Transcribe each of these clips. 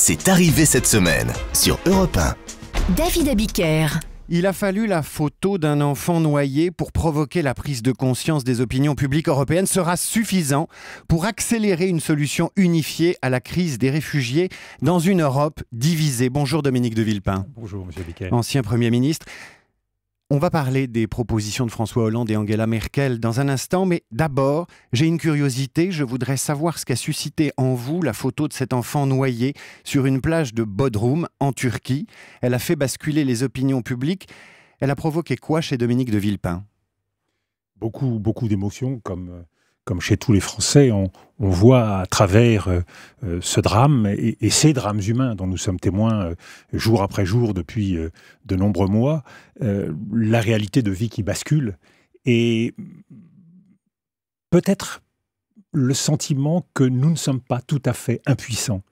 c'est arrivé cette semaine sur Europe 1. David Abiker. Il a fallu la photo d'un enfant noyé pour provoquer la prise de conscience des opinions publiques européennes. Sera suffisant pour accélérer une solution unifiée à la crise des réfugiés dans une Europe divisée. Bonjour Dominique de Villepin. Bonjour Monsieur Abiker. Ancien Premier ministre. On va parler des propositions de François Hollande et Angela Merkel dans un instant, mais d'abord, j'ai une curiosité. Je voudrais savoir ce qu'a suscité en vous la photo de cet enfant noyé sur une plage de Bodrum, en Turquie. Elle a fait basculer les opinions publiques. Elle a provoqué quoi chez Dominique de Villepin? Beaucoup d'émotions, comme chez tous les Français. On voit à travers ce drame et ces drames humains dont nous sommes témoins jour après jour depuis de nombreux mois, la réalité de vie qui bascule et peut-être le sentiment que nous ne sommes pas tout à fait impuissants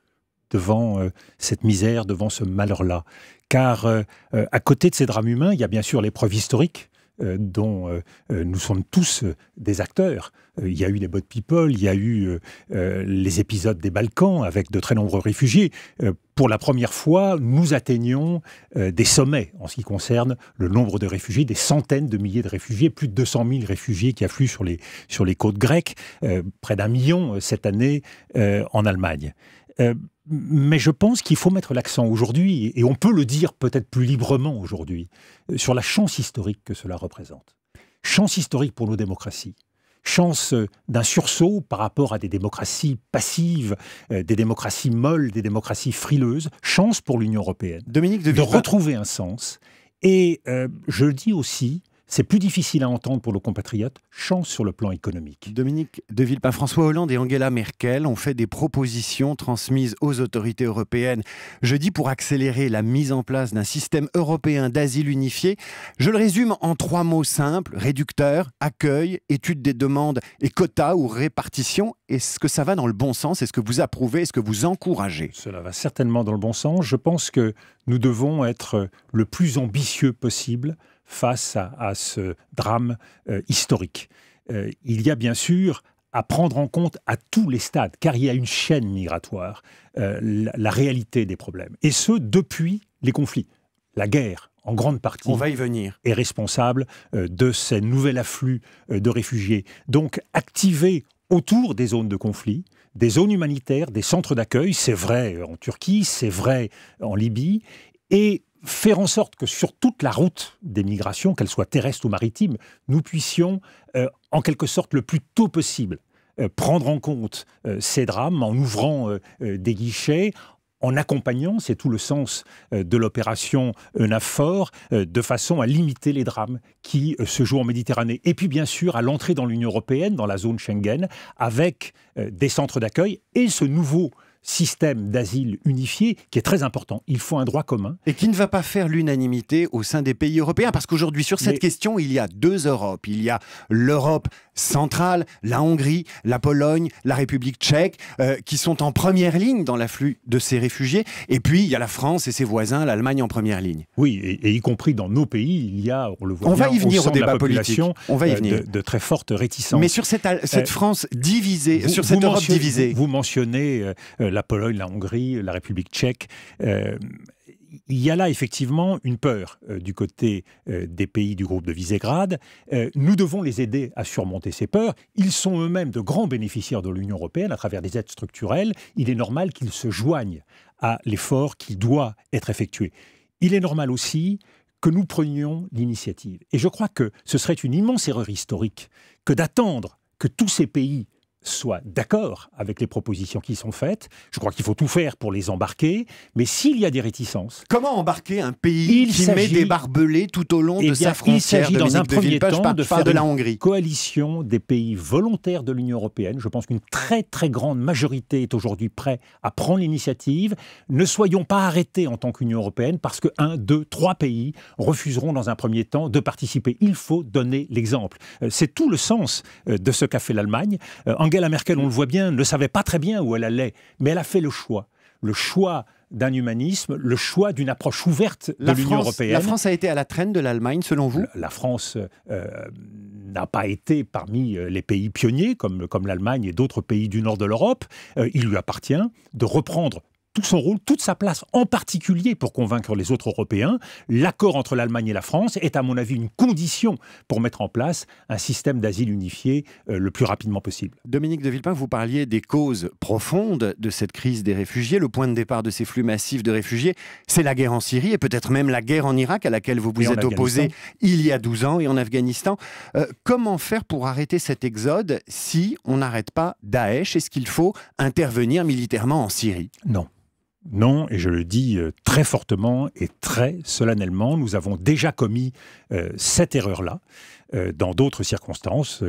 devant cette misère, devant ce malheur-là. Car à côté de ces drames humains, il y a bien sûr l'épreuve historique dont nous sommes tous des acteurs. Il y a eu les Boat People, il y a eu les épisodes des Balkans avec de très nombreux réfugiés. Pour la première fois, nous atteignons des sommets en ce qui concerne le nombre de réfugiés, des centaines de milliers de réfugiés, plus de 200 000 réfugiés qui affluent sur les côtes grecques, près d'1 million cette année en Allemagne. Mais je pense qu'il faut mettre l'accent aujourd'hui, et on peut le dire peut-être plus librement aujourd'hui, sur la chance historique que cela représente. Chance historique pour nos démocraties. Chance d'un sursaut par rapport à des démocraties passives, des démocraties molles, des démocraties frileuses. Chance pour l'Union européenne de retrouver un sens. Et je le dis aussi, c'est plus difficile à entendre pour nos compatriotes, chance sur le plan économique. Dominique de Villepin, François Hollande et Angela Merkel ont fait des propositions transmises aux autorités européennes jeudi pour accélérer la mise en place d'un système européen d'asile unifié. Je le résume en 3 mots simples: réducteur, accueil, étude des demandes et quotas ou répartition. Est-ce que ça va dans le bon sens? Est-ce que vous approuvez? Est-ce que vous encouragez? Cela va certainement dans le bon sens. Je pense que nous devons être le plus ambitieux possible face à ce drame historique. Il y a bien sûr à prendre en compte à tous les stades, car il y a une chaîne migratoire, la réalité des problèmes. Et ce, depuis les conflits. La guerre, en grande partie, on va y venir, est responsable de ces nouveaux afflux de réfugiés. Donc, activer autour des zones de conflit, des zones humanitaires, des centres d'accueil, c'est vrai en Turquie, c'est vrai en Libye, et faire en sorte que sur toute la route des migrations, qu'elle soit terrestre ou maritime, nous puissions, en quelque sorte, le plus tôt possible, prendre en compte ces drames en ouvrant des guichets, en accompagnant, c'est tout le sens de l'opération EUNAVFOR, de façon à limiter les drames qui se jouent en Méditerranée. Et puis bien sûr, à l'entrée dans l'Union européenne, dans la zone Schengen, avec des centres d'accueil et ce nouveau système d'asile unifié qui est très important. Il faut un droit commun. Et qui ne va pas faire l'unanimité au sein des pays européens. Parce qu'aujourd'hui, sur cette question, il y a 2 Europes. Il y a l'Europe centrale, la Hongrie, la Pologne, la République tchèque, qui sont en première ligne dans l'afflux de ces réfugiés. Et puis, il y a la France et ses voisins, l'Allemagne en première ligne. Oui, et y compris dans nos pays, il y a, on le voit on bien, va y venir au débat politique. On va y venir. De très fortes réticences. Mais sur cette France divisée, sur cette Europe divisée. Vous mentionnez la Pologne, la Hongrie, la République tchèque. Il y a là effectivement une peur du côté des pays du groupe de Visegrad. Nous devons les aider à surmonter ces peurs. Ils sont eux-mêmes de grands bénéficiaires de l'Union européenne à travers des aides structurelles. Il est normal qu'ils se joignent à l'effort qui doit être effectué. Il est normal aussi que nous prenions l'initiative. Et je crois que ce serait une immense erreur historique que d'attendre que tous ces pays soient d'accord avec les propositions qui sont faites. Je crois qu'il faut tout faire pour les embarquer, mais s'il y a des réticences... Comment embarquer un pays qui met des barbelés tout au long de sa frontière? Il s'agit dans un premier temps de faire de la Hongrie. Coalition des pays volontaires de l'Union européenne. Je pense qu'une très très grande majorité est aujourd'hui prête à prendre l'initiative. Ne soyons pas arrêtés en tant qu'Union européenne parce que 1, 2, 3 pays refuseront dans un premier temps de participer. Il faut donner l'exemple. C'est tout le sens de ce qu'a fait l'Allemagne. Angela Merkel, on le voit bien, ne savait pas très bien où elle allait, mais elle a fait le choix d'un humanisme, le choix d'une approche ouverte de l'Union européenne. La France a été à la traîne de l'Allemagne, selon vous? La France n'a pas été parmi les pays pionniers, comme l'Allemagne et d'autres pays du nord de l'Europe. Il lui appartient de reprendre tout son rôle, toute sa place, en particulier pour convaincre les autres Européens. L'accord entre l'Allemagne et la France est, à mon avis, une condition pour mettre en place un système d'asile unifié le plus rapidement possible. Dominique de Villepin, vous parliez des causes profondes de cette crise des réfugiés. Le point de départ de ces flux massifs de réfugiés, c'est la guerre en Syrie et peut-être même la guerre en Irak à laquelle vous vous êtes opposé il y a 12 ans et en Afghanistan. Comment faire pour arrêter cet exode si on n'arrête pas Daesh? Est-ce qu'il faut intervenir militairement en Syrie? Non. Non, et je le dis très fortement et très solennellement, nous avons déjà commis cette erreur-là dans d'autres circonstances,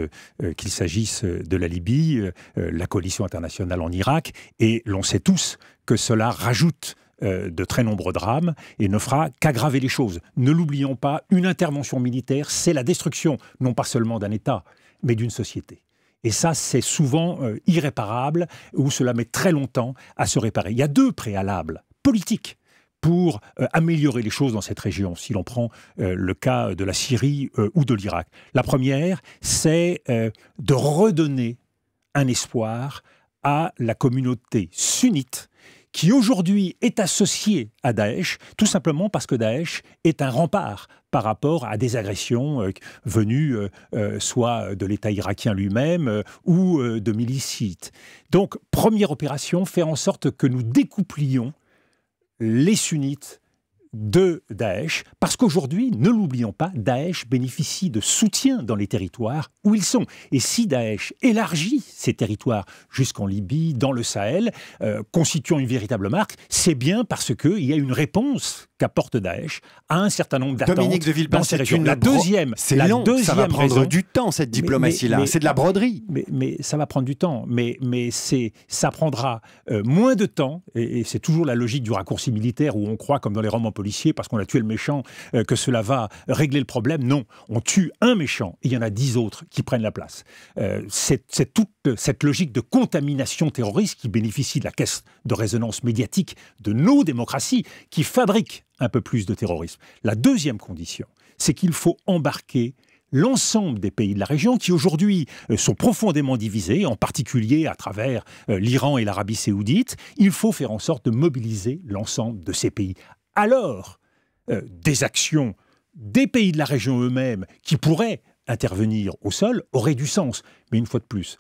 qu'il s'agisse de la Libye, la coalition internationale en Irak, et l'on sait tous que cela rajoute de très nombreux drames et ne fera qu'aggraver les choses. Ne l'oublions pas, une intervention militaire, c'est la destruction, non pas seulement d'un État, mais d'une société. Et ça, c'est souvent irréparable, ou cela met très longtemps à se réparer. Il y a deux préalables politiques pour améliorer les choses dans cette région, si l'on prend le cas de la Syrie ou de l'Irak. La première, c'est de redonner un espoir à la communauté sunnite qui aujourd'hui est associée à Daesh, tout simplement parce que Daesh est un rempart par rapport à des agressions venues soit de l'État irakien lui-même ou de milices chiites. Donc, première opération, faire en sorte que nous découplions les sunnites de Daesh, parce qu'aujourd'hui, ne l'oublions pas, Daesh bénéficie de soutien dans les territoires où ils sont. Et si Daesh élargit ces territoires jusqu'en Libye, dans le Sahel, constituant une véritable marque, c'est bien parce qu'il y a une réponse qu'apporte Daesh à un certain nombre d'attentes. Dominique de Villepin, c'est la deuxième, c'est long, ça va prendre du temps, cette diplomatie-là. C'est de la broderie. Mais ça va prendre du temps. Mais ça prendra moins de temps, et c'est toujours la logique du raccourci militaire où on croit, comme dans les romans policiers, parce qu'on a tué le méchant, que cela va régler le problème. Non, on tue un méchant et il y en a 10 autres qui prennent la place. C'est toute cette logique de contamination terroriste qui bénéficie de la caisse de résonance médiatique de nos démocraties, qui fabrique un peu plus de terrorisme. La deuxième condition, c'est qu'il faut embarquer l'ensemble des pays de la région qui aujourd'hui sont profondément divisés, en particulier à travers l'Iran et l'Arabie saoudite. Il faut faire en sorte de mobiliser l'ensemble de ces pays. Alors, des actions des pays de la région eux-mêmes qui pourraient intervenir au sol auraient du sens. Mais une fois de plus,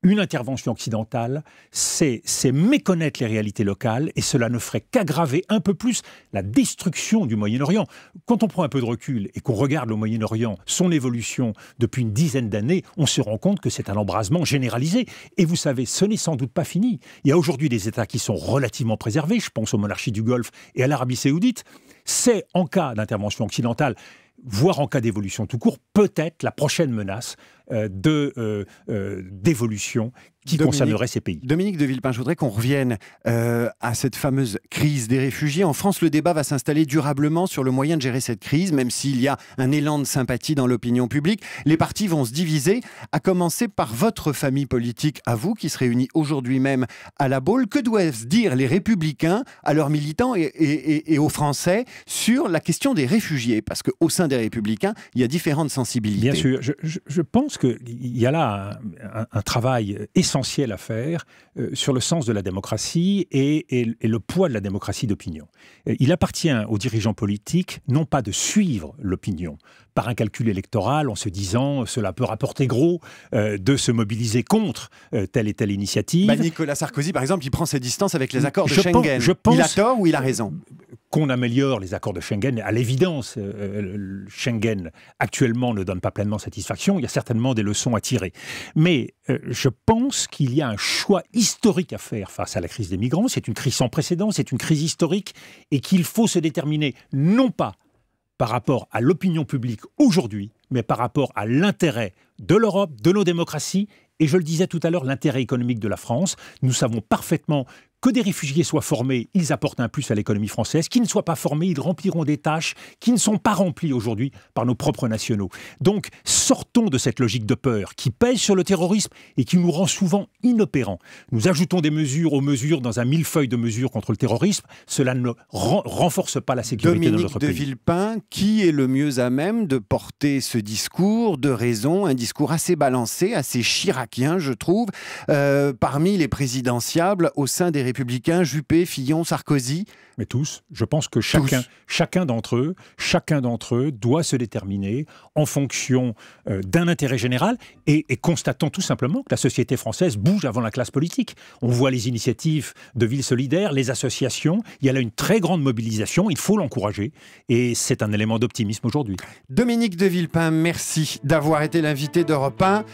une intervention occidentale, c'est méconnaître les réalités locales et cela ne ferait qu'aggraver un peu plus la destruction du Moyen-Orient. Quand on prend un peu de recul et qu'on regarde le Moyen-Orient, son évolution depuis une dizaine d'années, on se rend compte que c'est un embrasement généralisé. Et vous savez, ce n'est sans doute pas fini. Il y a aujourd'hui des États qui sont relativement préservés, je pense aux monarchies du Golfe et à l'Arabie saoudite. C'est en cas d'intervention occidentale, voire en cas d'évolution tout court, peut-être la prochaine menace d'évolution qui concernerait ces pays. Dominique de Villepin, je voudrais qu'on revienne à cette fameuse crise des réfugiés. En France, le débat va s'installer durablement sur le moyen de gérer cette crise, même s'il y a un élan de sympathie dans l'opinion publique. Les partis vont se diviser, à commencer par votre famille politique, à vous, qui se réunit aujourd'hui même à La Baule. Que doivent dire les Républicains à leurs militants et aux Français sur la question des réfugiés? Parce qu'au sein des Républicains, il y a différentes sensibilités. Bien sûr, je pense qu'il y a là un travail essentiel à faire sur le sens de la démocratie et le poids de la démocratie d'opinion. Il appartient aux dirigeants politiques non pas de suivre l'opinion par un calcul électoral en se disant cela peut rapporter gros, de se mobiliser contre telle et telle initiative. Nicolas Sarkozy, par exemple, il prend ses distances avec les accords de Schengen. Il a tort ou il a raison? Qu'on améliore les accords de Schengen, à l'évidence, Schengen actuellement ne donne pas pleinement satisfaction, il y a certainement des leçons à tirer. Mais je pense qu'il y a un choix historique à faire face à la crise des migrants, c'est une crise sans précédent, c'est une crise historique, et qu'il faut se déterminer non pas par rapport à l'opinion publique aujourd'hui, mais par rapport à l'intérêt de l'Europe, de nos démocraties, et je le disais tout à l'heure, l'intérêt économique de la France. Nous savons parfaitement que des réfugiés soient formés, ils apportent un plus à l'économie française. Qu'ils ne soient pas formés, ils rempliront des tâches qui ne sont pas remplies aujourd'hui par nos propres nationaux. Donc, sortons de cette logique de peur qui pèse sur le terrorisme et qui nous rend souvent inopérants. Nous ajoutons des mesures aux mesures dans un millefeuille de mesures contre le terrorisme. Cela ne renforce pas la sécurité de notre pays. Dominique de Villepin, qui est le mieux à même de porter ce discours de raison, un discours assez balancé, assez chiracien, je trouve, parmi les présidentiables au sein des Républicains, Juppé, Fillon, Sarkozy. Mais tous, je pense que chacun d'entre eux doit se déterminer en fonction d'un intérêt général et constatons tout simplement que la société française bouge avant la classe politique. On voit les initiatives de Ville Solidaire, les associations, il y a là une très grande mobilisation, il faut l'encourager et c'est un élément d'optimisme aujourd'hui. Dominique de Villepin, merci d'avoir été l'invité d'Europe 1.